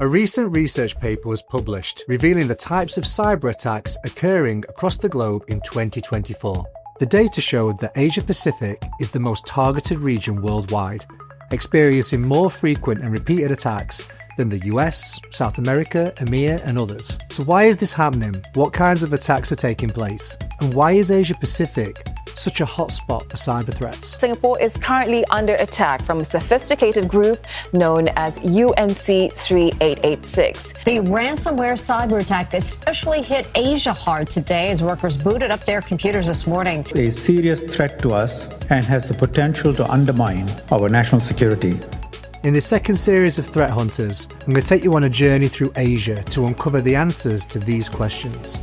A recent research paper was published revealing the types of cyber attacks occurring across the globe in 2024. The data showed that Asia Pacific is the most targeted region worldwide, experiencing more frequent and repeated attacks than the US, South America, EMEA and others. So why is this happening? What kinds of attacks are taking place? And why is Asia Pacific such a hotspot for cyber threats? Singapore is currently under attack from a sophisticated group known as UNC3886. The ransomware cyber attack especially hit Asia hard today as workers booted up their computers this morning. It's a serious threat to us and has the potential to undermine our national security. In this second series of Threat Hunters, I'm going to take you on a journey through Asia to uncover the answers to these questions.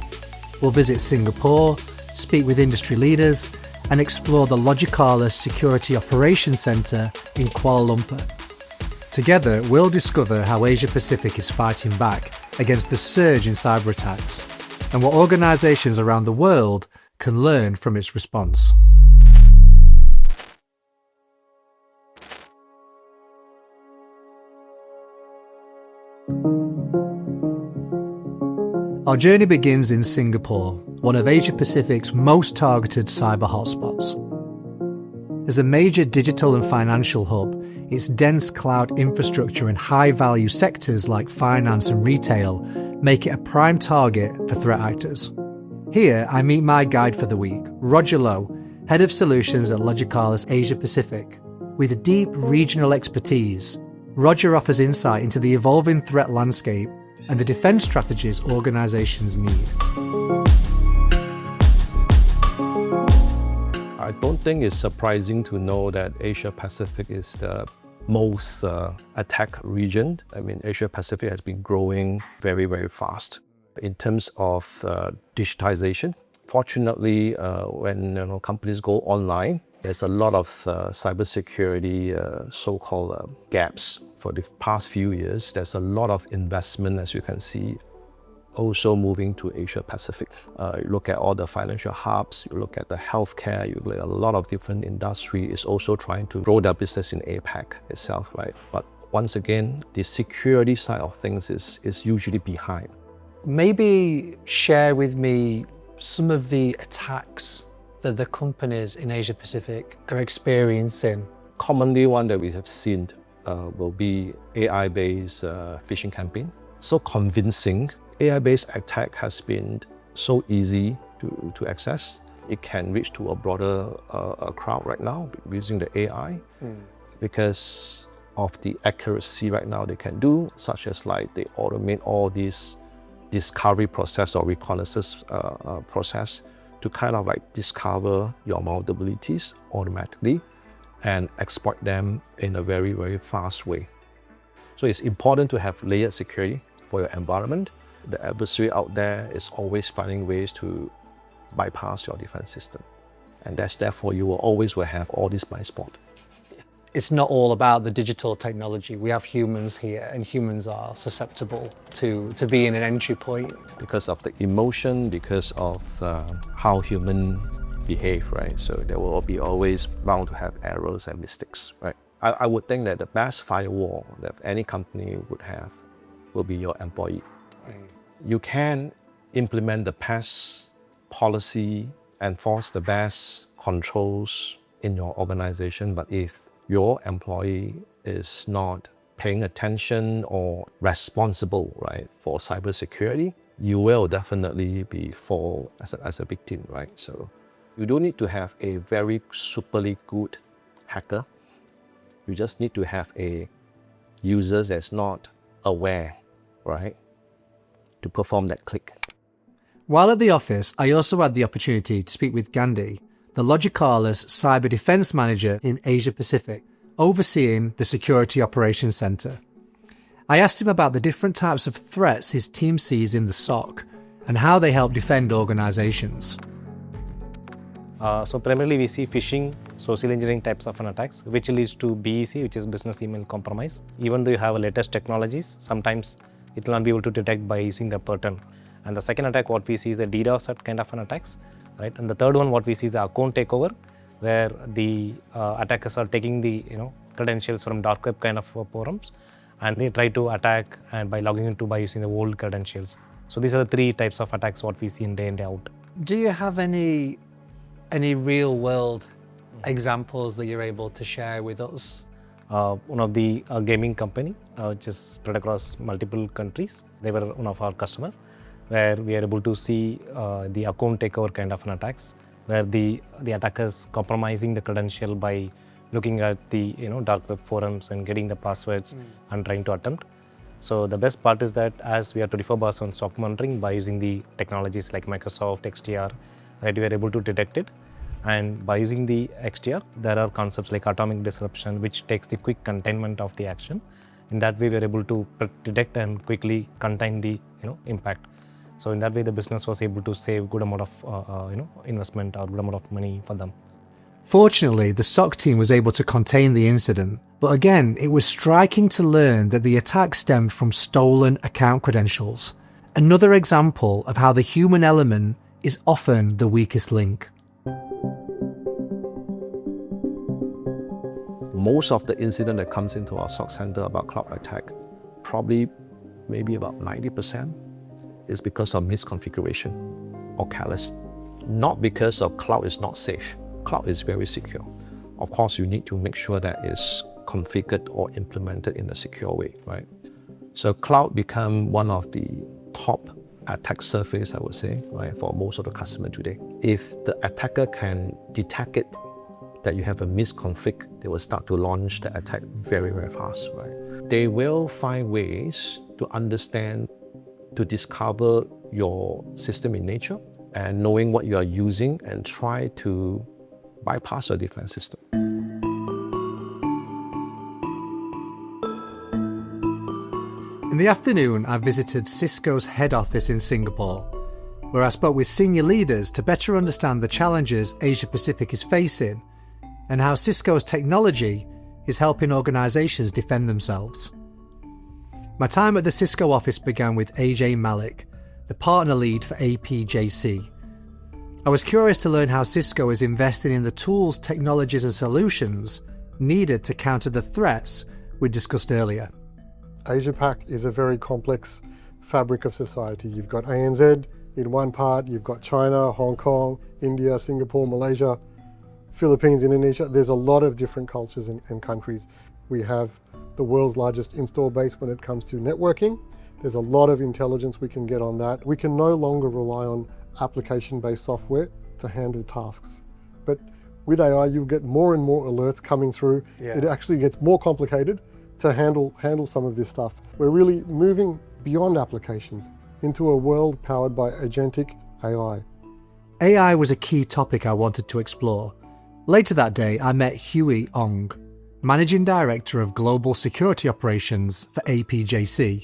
We'll visit Singapore, speak with industry leaders, and explore the Logicalis Security Operations Centre in Kuala Lumpur. Together, we'll discover how Asia Pacific is fighting back against the surge in cyber attacks and what organisations around the world can learn from its response. Our journey begins in Singapore, one of Asia Pacific's most targeted cyber hotspots. As a major digital and financial hub, its dense cloud infrastructure and high-value sectors like finance and retail make it a prime target for threat actors. Here, I meet my guide for the week, Roger Loh, Head of Solutions at Logicalis Asia Pacific. With deep regional expertise, Roger offers insight into the evolving threat landscape and the defence strategies organisations need. I don't think it's surprising to know that Asia Pacific is the most attacked region. I mean, Asia Pacific has been growing very, very fast. In terms of digitization, fortunately, when companies go online, there's a lot of cybersecurity so-called gaps. For the past few years, there's a lot of investment, as you can see, also moving to Asia Pacific. You look at all the financial hubs, you look at the healthcare, you look at a lot of different industry is also trying to grow their business in APAC itself, right? But once again, the security side of things is usually behind. Maybe share with me some of the attacks that the companies in Asia Pacific are experiencing. Commonly, one that we have seen will be AI-based phishing campaign. So convincing, AI-based attack has been so easy to access. It can reach to a broader crowd right now using the AI because of the accuracy right now they can do, such as like they automate all these discovery process or reconnaissance process to kind of like discover your vulnerabilities automatically and exploit them in a very, very fast way. So it's important to have layered security for your environment. The adversary out there is always finding ways to bypass your defense system. And therefore you will have all these blind spots. It's not all about the digital technology. We have humans here and humans are susceptible to being an entry point. Because of the emotion, because of how human behave, right? So there will be always bound to have errors and mistakes, right? I would think that the best firewall that any company would have will be your employee. You can implement the best policy, enforce the best controls in your organization, but if your employee is not paying attention or responsible, right, for cybersecurity, you will definitely fall as a victim, right? So you don't need to have a very superly good hacker. You just need to have a user that's not aware, right, to perform that click. While at the office, I also had the opportunity to speak with Gandhi, the Logicalis Cyber Defence Manager in Asia Pacific, overseeing the Security Operations Centre. I asked him about the different types of threats his team sees in the SOC and how they help defend organisations. So primarily we see phishing, social engineering types of attacks, which leads to BEC, which is business email compromise. Even though you have latest technologies, sometimes it will not be able to detect by using the pattern. And the second attack, what we see is a DDoS kind of attacks, right? And the third one, what we see is the account takeover, where the attackers are taking the credentials from dark web kind of forums and they try to attack and by logging into by using the old credentials. So these are the three types of attacks what we see in day in, day out. Do you have any real world examples that you're able to share with us? One of the gaming company, which is spread across multiple countries, they were one of our customer, where we are able to see the account takeover kind of an attacks, where the attackers compromising the credential by looking at the dark web forums and getting the passwords and trying to attempt. So the best part is that as we are 24/7 SOC monitoring by using the technologies like Microsoft XDR, right, we are able to detect it. And by using the XDR, there are concepts like atomic disruption, which takes the quick containment of the action. In that way, we are able to detect and quickly contain the impact. So in that way, the business was able to save good amount of investment or good amount of money for them. Fortunately, the SOC team was able to contain the incident, but again, it was striking to learn that the attack stemmed from stolen account credentials. Another example of how the human element is often the weakest link. Most of the incident that comes into our SOC center about cloud attack, probably maybe about 90%, is because of misconfiguration or callous. Not because of cloud is not safe. Cloud is very secure. Of course, you need to make sure that it's configured or implemented in a secure way, right? So cloud become one of the top attack surface, I would say, right, for most of the customers today. If the attacker can detect it, that you have a misconfig, they will start to launch the attack very, very fast, right? They will find ways to understand, to discover your system in nature and knowing what you are using and try to bypass your defense system. In the afternoon, I visited Cisco's head office in Singapore, where I spoke with senior leaders to better understand the challenges Asia Pacific is facing and how Cisco's technology is helping organizations defend themselves. My time at the Cisco office began with AJ Malik, the partner lead for APJC. I was curious to learn how Cisco is investing in the tools, technologies and solutions needed to counter the threats we discussed earlier. Asia-Pac is a very complex fabric of society. You've got ANZ in one part, you've got China, Hong Kong, India, Singapore, Malaysia, Philippines, Indonesia. There's a lot of different cultures and countries. We have the world's largest install base when it comes to networking. There's a lot of intelligence we can get on that. We can no longer rely on application-based software to handle tasks. But with AI, you get more and more alerts coming through. It actually gets more complicated to handle some of this stuff. We're really moving beyond applications into a world powered by agentic AI. AI was a key topic I wanted to explore. Later that day, I met Huey Ong, Managing Director of Global Security Operations for APJC,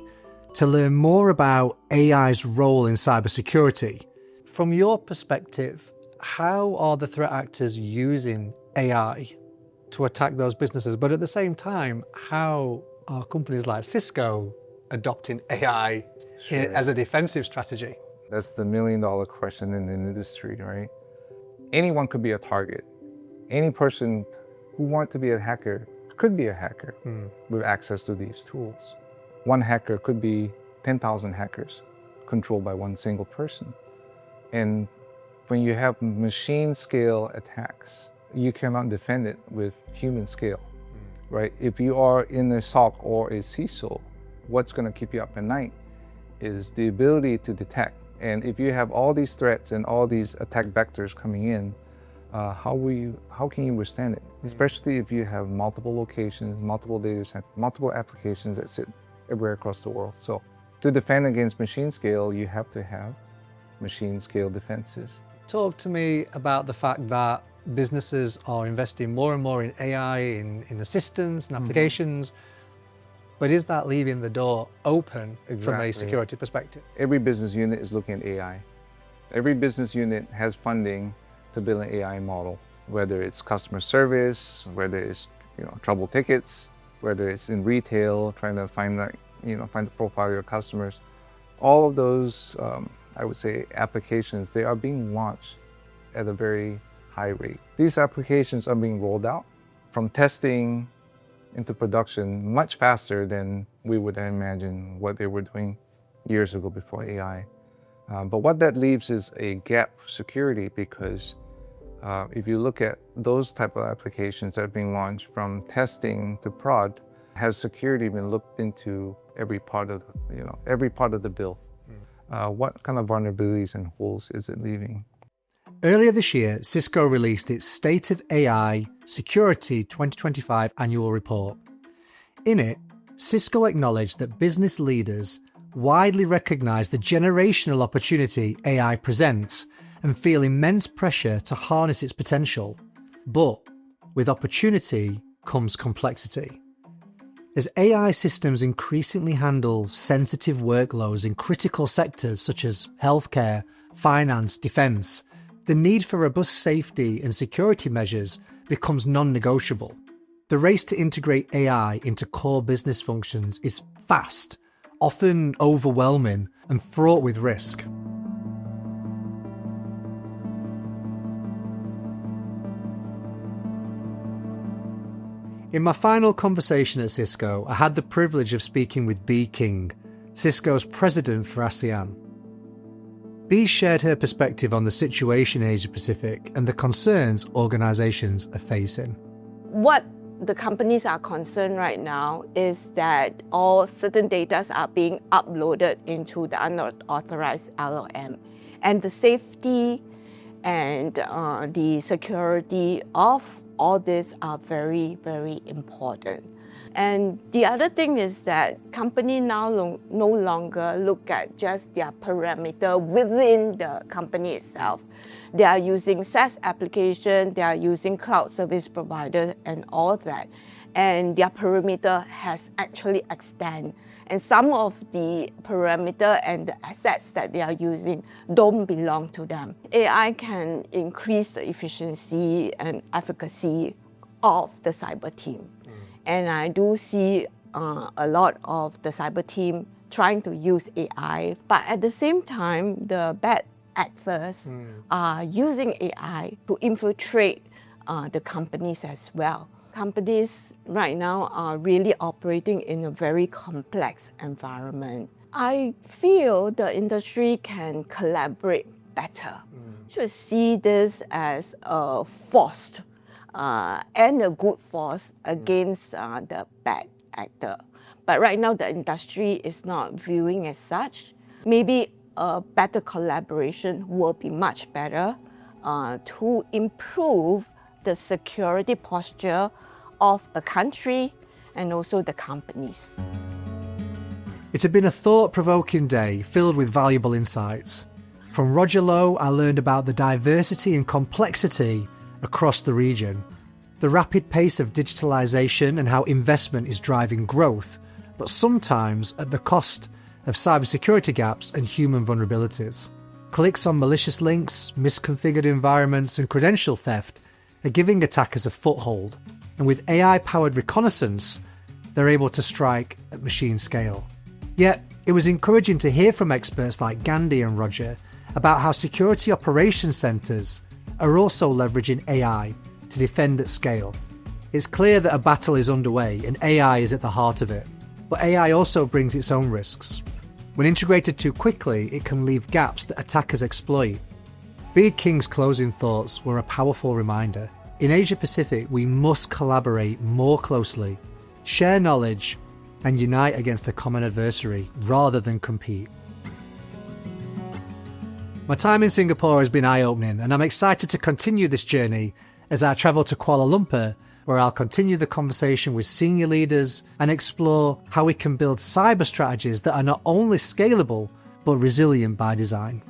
to learn more about AI's role in cybersecurity. From your perspective, how are the threat actors using AI to attack those businesses? But at the same time, how are companies like Cisco adopting AI as a defensive strategy? That's the million-dollar question in the industry, right? Anyone could be a target. Any person who wants to be a hacker could be a hacker with access to these tools. One hacker could be 10,000 hackers controlled by one single person. And when you have machine scale attacks, you cannot defend it with human scale, right? If you are in a SOC or a CISO, what's going to keep you up at night is the ability to detect. And if you have all these threats and all these attack vectors coming in, how can you withstand it? Especially if you have multiple locations, multiple data centers, multiple applications that sit everywhere across the world. So to defend against machine scale, you have to have machine scale defenses. Talk to me about the fact that businesses are investing more and more in AI, in assistance and applications, but is that leaving the door open from a security perspective? Every business unit is looking at AI. Every business unit has funding to build an AI model, whether it's customer service, whether it's trouble tickets, whether it's in retail, trying to find the profile of your customers. All of those, I would say, applications, they are being launched at a very high rate. These applications are being rolled out from testing into production much faster than we would imagine what they were doing years ago before AI. But what that leaves is a gap of security, because if you look at those type of applications that are being launched from testing to prod, has security been looked into every part of the bill? What kind of vulnerabilities and holes is it leaving? Earlier this year, Cisco released its State of AI Security 2025 annual report. In it, Cisco acknowledged that business leaders widely recognize the generational opportunity AI presents and feel immense pressure to harness its potential. But with opportunity comes complexity. As AI systems increasingly handle sensitive workloads in critical sectors such as healthcare, finance, defense, the need for robust safety and security measures becomes non-negotiable. The race to integrate AI into core business functions is fast, often overwhelming, and fraught with risk. In my final conversation at Cisco, I had the privilege of speaking with Bee Kheng, Cisco's president for ASEAN. Bee shared her perspective on the situation in Asia Pacific and the concerns organizations are facing. What the companies are concerned right now is that all certain data are being uploaded into the unauthorized LLM, and the safety and the security of all this are very, very important. And the other thing is that companies now no longer look at just their parameter within the company itself. They are using SaaS application, they are using cloud service provider and all that. And their parameter has actually extended. And some of the parameter and the assets that they are using don't belong to them. AI can increase the efficiency and efficacy of the cyber team. And I do see a lot of the cyber team trying to use AI, but at the same time, the bad actors are using AI to infiltrate the companies as well. Companies right now are really operating in a very complex environment. I feel the industry can collaborate better. To see this as a force and a good force against the bad actor. But right now the industry is not viewing as such. Maybe a better collaboration will be much better to improve the security posture of a country and also the companies. It had been a thought-provoking day filled with valuable insights. From Roger Loh, I learned about the diversity and complexity across the region, the rapid pace of digitalization and how investment is driving growth, but sometimes at the cost of cybersecurity gaps and human vulnerabilities. Clicks on malicious links, misconfigured environments, and credential theft are giving attackers a foothold, and with AI-powered reconnaissance, they're able to strike at machine scale. Yet, it was encouraging to hear from experts like Gandhi and Roger about how security operations centres are also leveraging AI to defend at scale. It's clear that a battle is underway and AI is at the heart of it. But AI also brings its own risks. When integrated too quickly, it can leave gaps that attackers exploit. Bee Kheng's closing thoughts were a powerful reminder. In Asia Pacific, we must collaborate more closely, share knowledge, and unite against a common adversary rather than compete. My time in Singapore has been eye-opening, and I'm excited to continue this journey as I travel to Kuala Lumpur, where I'll continue the conversation with senior leaders and explore how we can build cyber strategies that are not only scalable, but resilient by design.